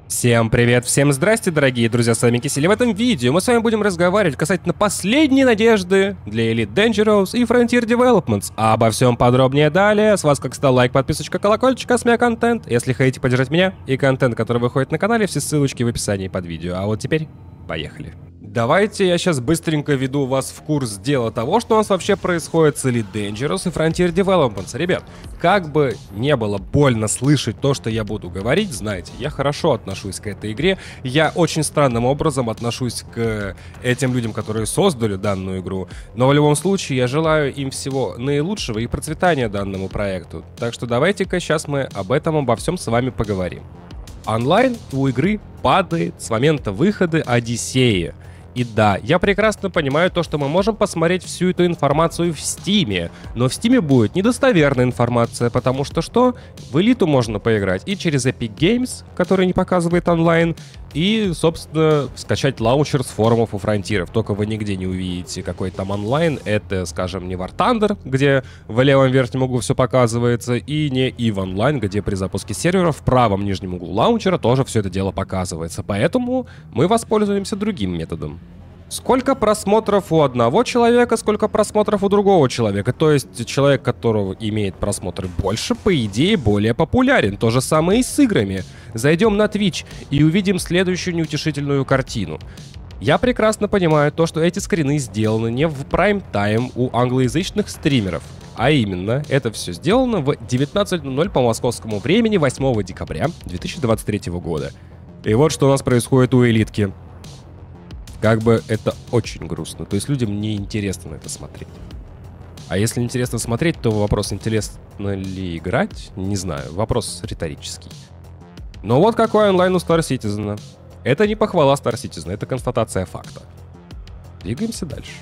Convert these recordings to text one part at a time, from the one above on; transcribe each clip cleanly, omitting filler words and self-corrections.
Всем привет, всем здрасте, дорогие друзья, с вами Кисель. В этом видео мы с вами будем разговаривать касательно последней надежды для Elite Dangerous и Frontier Developments. А обо всем подробнее далее. С вас, как всегда, лайк, подписочка, колокольчик, а с меня контент. Если хотите поддержать меня и контент, который выходит на канале, все ссылочки в описании под видео. А вот теперь поехали. Давайте я сейчас быстренько веду вас в курс дела того, что у нас вообще происходит с Elite Dangerous и Frontier Developments. Ребят, как бы не было больно слышать то, что я буду говорить, знаете, я хорошо отношусь к этой игре. Я очень странным образом отношусь к этим людям, которые создали данную игру. Но в любом случае я желаю им всего наилучшего и процветания данному проекту. Так что давайте-ка сейчас мы обо всем с вами поговорим. Онлайн у игры падает с момента выхода Одиссеи. И да, я прекрасно понимаю то, что мы можем посмотреть всю эту информацию в Стиме, но в Стиме будет недостоверная информация, потому что в Элиту можно поиграть и через Epic Games, который не показывает онлайн, и, собственно, скачать лаунчер с форумов у фронтиров. Только вы нигде не увидите какой-то там онлайн. Это, скажем, не War Thunder, где в левом верхнем углу все показывается, и не EVE Online, где при запуске сервера в правом нижнем углу лаунчера тоже все это дело показывается. Поэтому мы воспользуемся другим методом. Сколько просмотров у одного человека, сколько просмотров у другого человека. То есть человек, которого имеет просмотры больше, по идее, более популярен. То же самое и с играми. Зайдем на Twitch и увидим следующую неутешительную картину. Я прекрасно понимаю то, что эти скрины сделаны не в прайм-тайм у англоязычных стримеров. А именно, это все сделано в 19:00 по московскому времени 8 декабря 2023 года. И вот что у нас происходит у элитки. Как бы это очень грустно. То есть людям не интересно на это смотреть. А если интересно смотреть, то вопрос, интересно ли играть, не знаю. Вопрос риторический. Но вот какой онлайн у Star Citizen. Это не похвала Star Citizen, это констатация факта. Двигаемся дальше.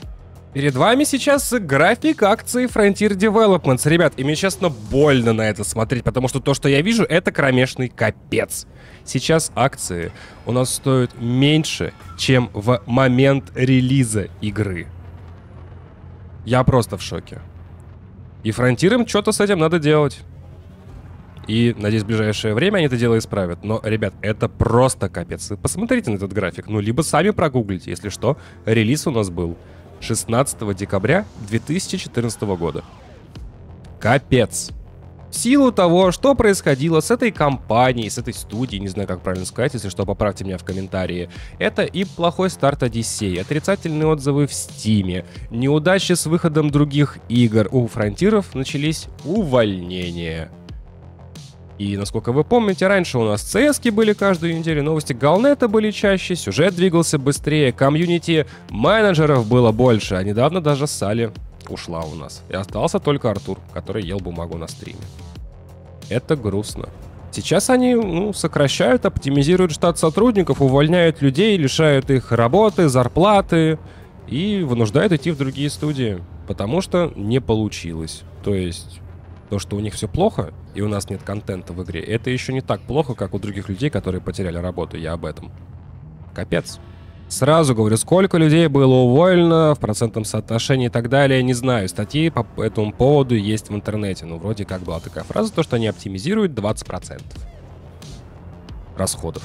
Перед вами сейчас график акции Frontier Developments. Ребят, и мне, честно, больно на это смотреть, потому что то, что я вижу, это кромешный капец. Сейчас акции у нас стоят меньше, чем в момент релиза игры. Я просто в шоке. И фронтирам что-то с этим надо делать. И, надеюсь, в ближайшее время они это дело исправят. Но, ребят, это просто капец. Посмотрите на этот график. Ну, либо сами прогуглите, если что. Релиз у нас был 16 декабря 2014 года. Капец. В силу того, что происходило с этой компанией, с этой студией, не знаю, как правильно сказать, если что, поправьте меня в комментарии, это и плохой старт Одиссеи, отрицательные отзывы в Стиме, неудачи с выходом других игр. У фронтиров начались увольнения. И, насколько вы помните, раньше у нас CS-ки были каждую неделю, новости Галнета были чаще, сюжет двигался быстрее, комьюнити менеджеров было больше, а недавно даже Салли ушла у нас. И остался только Артур, который ел бумагу на стриме. Это грустно. Сейчас они, сокращают, оптимизируют штат сотрудников, увольняют людей, лишают их работы, зарплаты и вынуждают идти в другие студии, потому что не получилось. То есть то, что у них все плохо, и у нас нет контента в игре, это еще не так плохо, как у других людей, которые потеряли работу. Я об этом. Капец. Сразу говорю, сколько людей было уволено в процентном соотношении и так далее, не знаю. Статьи по этому поводу есть в интернете. Ну, вроде как была такая фраза, то, что они оптимизируют 20% расходов.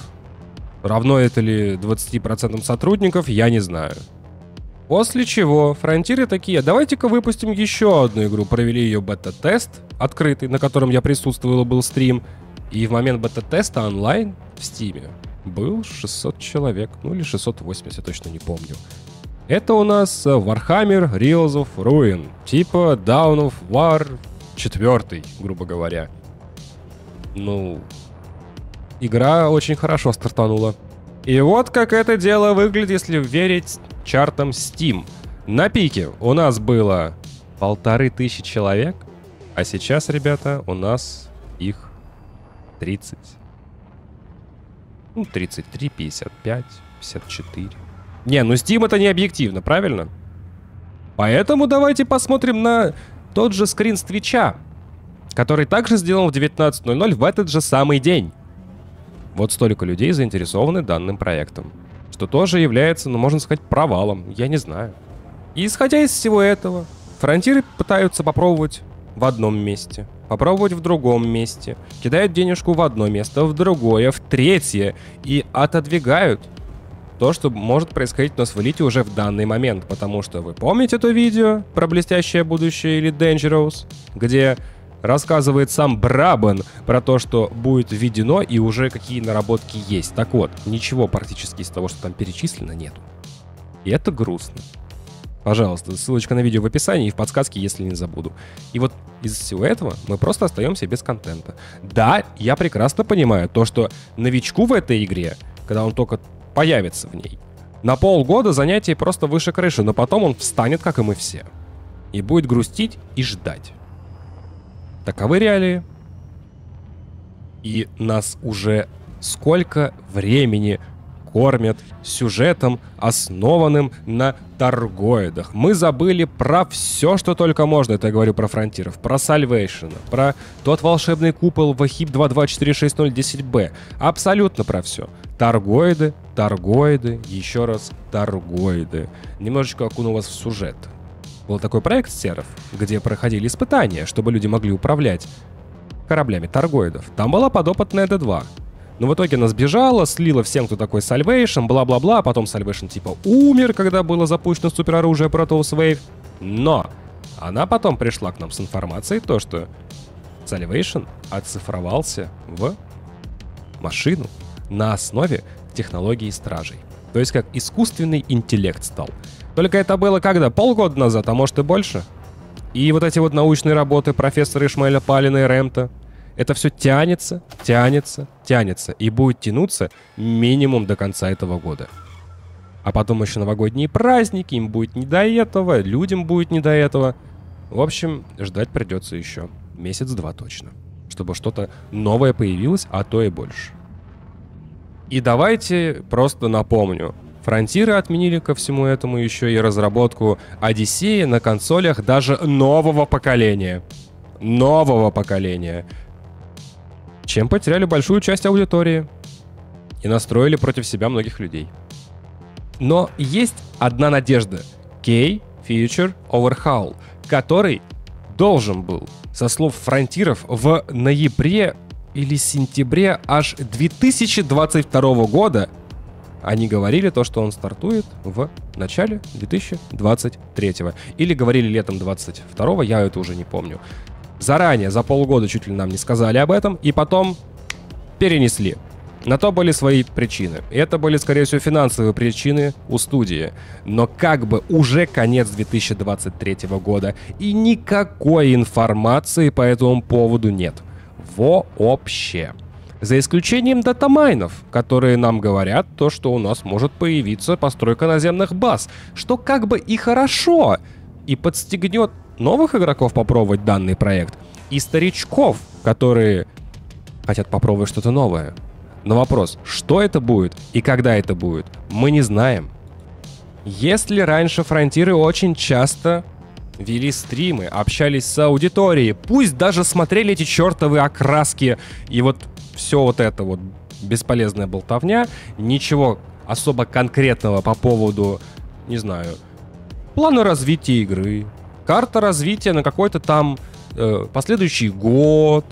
Равно это ли 20% сотрудников, я не знаю. После чего фронтиры такие, давайте-ка выпустим еще одну игру. Провели ее бета-тест открытый, на котором я присутствовал, был стрим. И в момент бета-теста онлайн в Стиме был 600 человек, или 680, точно не помню. Это у нас Warhammer Realms of Ruin, типа Dawn of War 4, грубо говоря. Игра очень хорошо стартанула. И вот как это дело выглядит, если верить чартам Steam. На пике у нас было 1500 человек, а сейчас, ребята, у нас их 30. 33, 55, 54. Не, Steam это не объективно, правильно? Поэтому давайте посмотрим на тот же скрин с Твича, который также сделан в 19:00 в этот же самый день. Вот столько людей заинтересованы данным проектом, что тоже является, можно сказать, провалом, я не знаю. И исходя из всего этого, фронтиры пытаются попробовать в одном месте. попробовать в другом месте, кидают денежку в одно место, в другое, в третье и отодвигают то, что может происходить у нас в Элите уже в данный момент. Потому что вы помните это видео про блестящее будущее Elite Dangerous, где рассказывает сам Брабан про то, что будет введено и уже какие наработки есть. Так вот, ничего практически из того, что там перечислено, нету. И это грустно. Пожалуйста, ссылочка на видео в описании и в подсказке, если не забуду. И вот из всего этого мы просто остаемся без контента. Да, я прекрасно понимаю то, что новичку в этой игре, когда он только появится в ней, на полгода занятий просто выше крыши, но потом он встанет, как и мы все, и будет грустить и ждать. Таковы реалии. И нас уже сколько времени кормят сюжетом, основанным на торгоидах. Мы забыли про все, что только можно. Это я говорю про фронтиров, про Salvation, про тот волшебный купол в HIP 2246010B. Абсолютно про все. Торгоиды, торгоиды, еще раз торгоиды. Немножечко окуну вас в сюжет. Был такой проект Серов, где проходили испытания, чтобы люди могли управлять кораблями торгоидов. Там была подопытная D2. Но в итоге она сбежала, слила всем, кто такой Salvation, бла-бла-бла, а потом Salvation типа умер, когда было запущено супероружие Protoss Wave. Но она потом пришла к нам с информацией, то что Salvation оцифровался в машину на основе технологии стражей. То есть как искусственный интеллект стал. Только это было когда? Полгода назад, а может и больше. И вот эти вот научные работы профессора Ишмаэля Палина и Рэмта, это все тянется, тянется, тянется и будет тянуться минимум до конца этого года. А потом еще новогодние праздники, им будет не до этого, людям будет не до этого. В общем, ждать придется еще месяц-два точно, чтобы что-то новое появилось, а то и больше. И давайте просто напомню. Фронтиры отменили ко всему этому еще и разработку Одиссеи на консолях даже нового поколения. Нового поколения. Чем потеряли большую часть аудитории и настроили против себя многих людей. Но есть одна надежда. K-Future Overhaul, который должен был, со слов фронтиров, в ноябре или сентябре аж 2022 года. Они говорили то, что он стартует в начале 2023. Или говорили летом 2022, я это уже не помню. Заранее, за полгода чуть ли нам не сказали об этом, и потом перенесли. На то были свои причины. И это были, скорее всего, финансовые причины у студии. Но как бы уже конец 2023 года, и никакой информации по этому поводу нет. Вообще. За исключением датамайнов, которые нам говорят то, что у нас может появиться постройка наземных баз, что как бы и хорошо, и подстегнет новых игроков попробовать данный проект, и старичков, которые хотят попробовать что-то новое. Но вопрос, что это будет и когда это будет, мы не знаем. Если раньше фронтиры очень часто вели стримы, общались с аудиторией, пусть даже смотрели эти чертовы окраски и вот все вот это вот бесполезная болтовня, ничего особо конкретного по поводу, не знаю, плана развития игры, карта развития на какой-то там последующий год,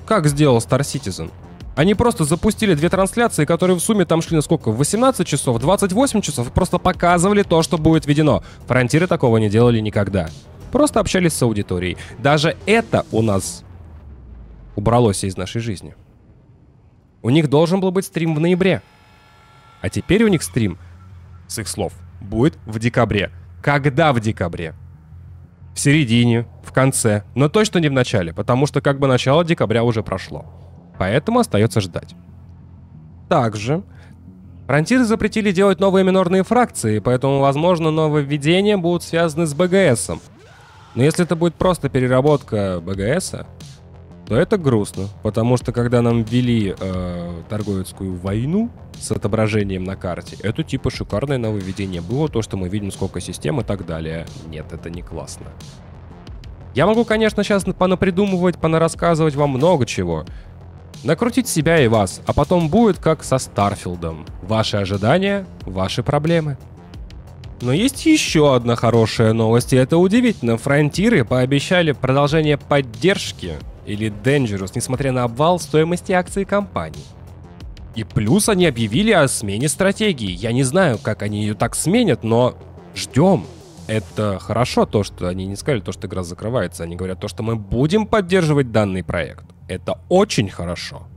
как сделал Star Citizen. Они просто запустили 2 трансляции, которые в сумме там шли на сколько? 18 часов, 28 часов, и просто показывали то, что будет введено. Фронтиры такого не делали никогда. Просто общались с аудиторией. Даже это у нас убралось из нашей жизни. У них должен был быть стрим в ноябре. А теперь у них стрим, с их слов, будет в декабре. Когда в декабре? В середине, в конце, но точно не в начале, потому что как бы начало декабря уже прошло. Поэтому остается ждать. Также фронтиры запретили делать новые минорные фракции, поэтому, возможно, нововведения будут связаны с БГСом. Но если это будет просто переработка БГСа, то это грустно, потому что когда нам ввели торговецкую войну с отображением на карте, это типа шикарное нововведение было, то, что мы видим, сколько систем и так далее. Нет, это не классно. Я могу, конечно, сейчас понапридумывать, понарассказывать вам много чего. Накрутить себя и вас, а потом будет как со Старфилдом. Ваши ожидания, ваши проблемы. Но есть еще одна хорошая новость, и это удивительно. Фронтиры пообещали продолжение поддержки Elite Dangerous, несмотря на обвал стоимости акций компании. И плюс они объявили о смене стратегии. Я не знаю, как они ее так сменят, но ждем. Это хорошо, то, что они не сказали, то, что игра закрывается. Они говорят, то, что мы будем поддерживать данный проект. Это очень хорошо.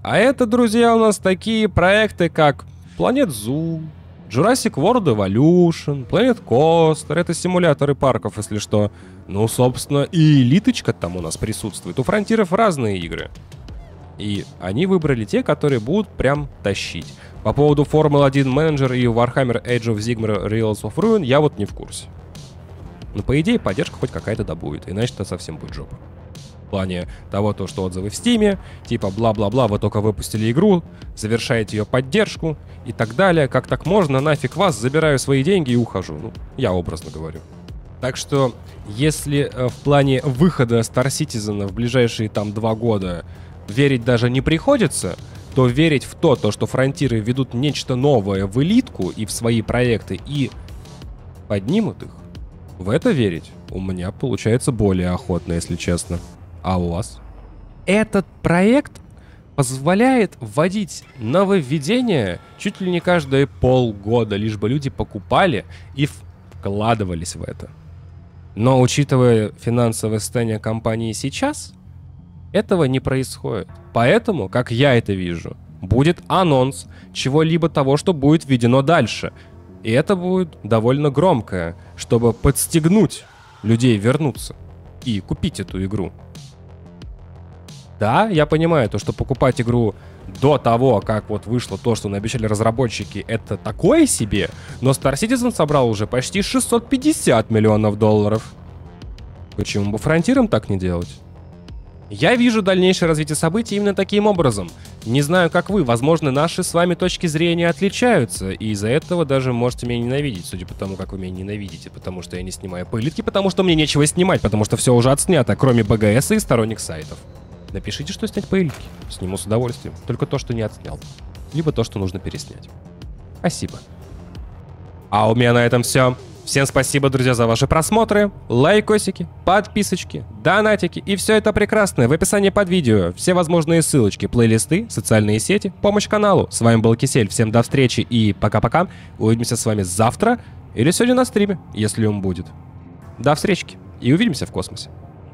А это, друзья, у нас такие проекты, как Planet Zoo, Jurassic World Evolution, Planet Coaster. Это симуляторы парков, если что. Ну, собственно, и элиточка там у нас присутствует. У фронтиров разные игры. И они выбрали те, которые будут прям тащить. По поводу Formula-1 Manager и Warhammer Age of Sigmar Realms of Ruin я вот не в курсе. Но по идее поддержка хоть какая-то да будет, иначе это совсем будет жопа. В плане того, то, что отзывы в Стиме, типа бла-бла-бла, вы только выпустили игру, завершаете ее поддержку и так далее. Как так можно, нафиг вас, забираю свои деньги и ухожу. Ну, я образно говорю. Так что, если в плане выхода Star Citizen в ближайшие там 2 года верить даже не приходится, то верить в то, что фронтиры ведут нечто новое в элитку и в свои проекты и поднимут их, в это верить у меня получается более охотно, если честно. А у вас? Этот проект позволяет вводить нововведения чуть ли не каждые полгода, лишь бы люди покупали и вкладывались в это. Но учитывая финансовое состояние компании сейчас, этого не происходит. Поэтому, как я это вижу, будет анонс чего-либо того, что будет введено дальше. И это будет довольно громкое, чтобы подстегнуть людей вернуться и купить эту игру. Да, я понимаю, то, что покупать игру до того, как вот вышло то, что наобещали разработчики, это такое себе, но Star Citizen собрал уже почти 650 миллионов долларов. Почему бы фронтирам так не делать? Я вижу дальнейшее развитие событий именно таким образом. Не знаю, как вы, возможно, наши с вами точки зрения отличаются, и из-за этого даже можете меня ненавидеть, судя по тому, как вы меня ненавидите, потому что я не снимаю пылитки, потому что мне нечего снимать, потому что все уже отснято, кроме БГС и сторонних сайтов. Напишите, что снять пылитки. Сниму с удовольствием. Только то, что не отснял. Либо то, что нужно переснять. Спасибо. А у меня на этом все. Всем спасибо, друзья, за ваши просмотры, лайкосики, подписочки, донатики и все это прекрасное в описании под видео. Все возможные ссылочки, плейлисты, социальные сети, помощь каналу. С вами был Кисель, всем до встречи и пока-пока. Увидимся с вами завтра или сегодня на стриме, если он будет. До встречи и увидимся в космосе.